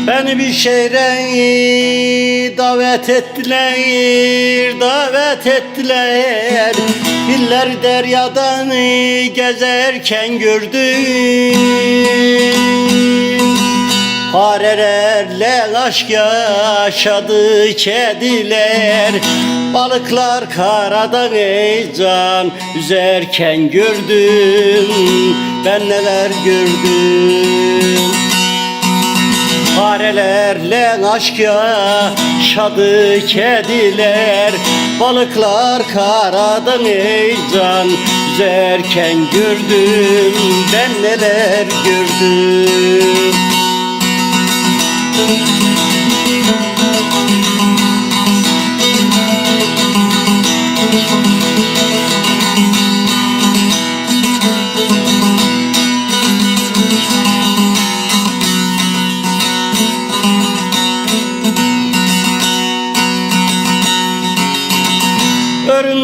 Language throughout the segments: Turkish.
Beni bir şehre davet ettiler Filler deryadan gezerken gördüm Farelerle aşk yaşadı kediler Balıklar karada heyecan üzerken gördüm Ben neler gördüm Farelerle aşk yaşadı kediler Balıklar karadan heyecan yüzerken gördüm Ben neler gördüm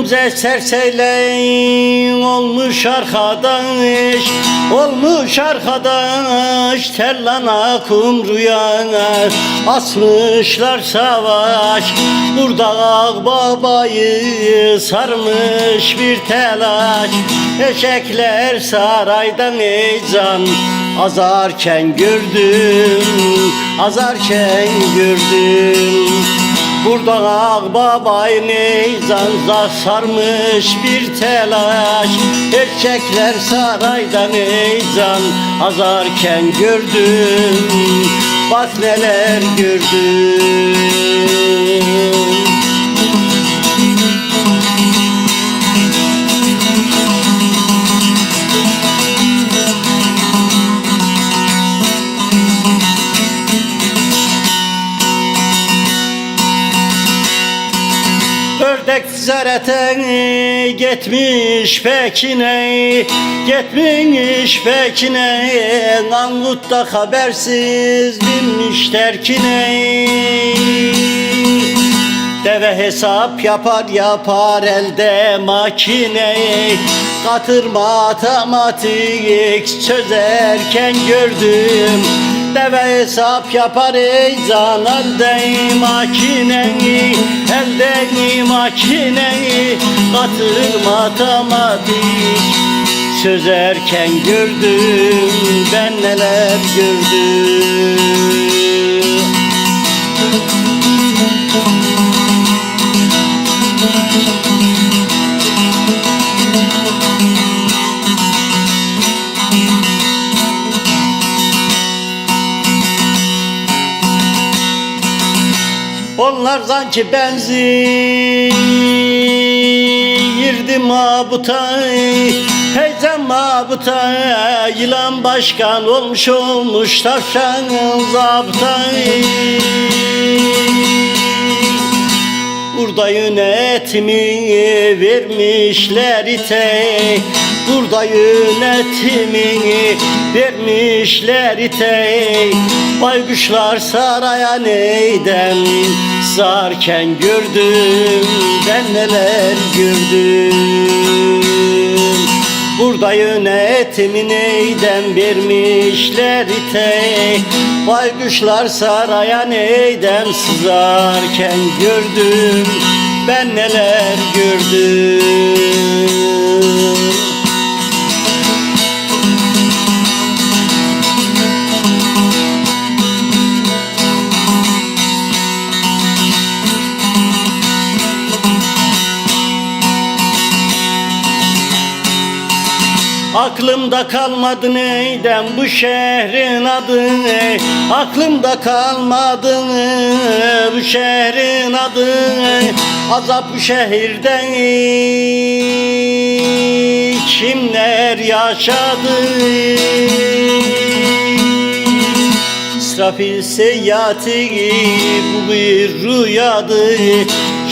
Örümcek serseyleyin olmuş arkadaş Tellana kumruya asmışlar savaş Burada ağbabayı sarmış bir telaş Eşekler saraydan heyecan azarken gördüm Burada ağbabayı meyzanza sarmış bir telaş Erkekler saraydan heyecan azarken gördüm Bak neler gördüm Ördek zerete gitmiş Pekin'e Angut'ta habersiz binmiş terkine Deve hesap yapar elde makine Katır matematik çözerken gördüm Deve hesap yapar heyecan elde makineyi Katır matematik çözerken gördüm Ben neler gördüm Onlar sanki benzirdi mabuta Heyecan mabuta Yılan başkan olmuş tavşan zabıta Burada yönetimi vermişler ite Burada yönetimini vermişler ite Baykuşlar saraya neydem sarken gördüm Ben neler gördüm Burada yönetimi neydem vermişler ite Baykuşlar saraya neydem sızarken gördüm Ben neler gördüm Aklımda kalmadı neydem bu şehrin adı Aklımda kalmadı bu şehrin adı Azap bu şehirde kimler yaşadı İsrafil seyyati bu bir rüyadı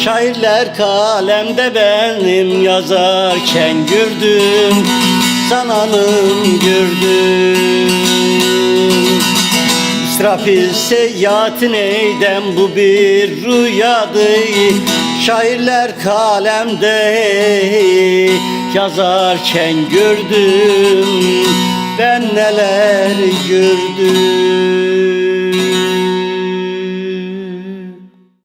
Şairler kalemde benim yazarken gördüm, sananım gördüm. İsrafil seyyahatin eydem bu bir rüyadı. Şairler kalemde yazarken gördüm, ben neler gördüm.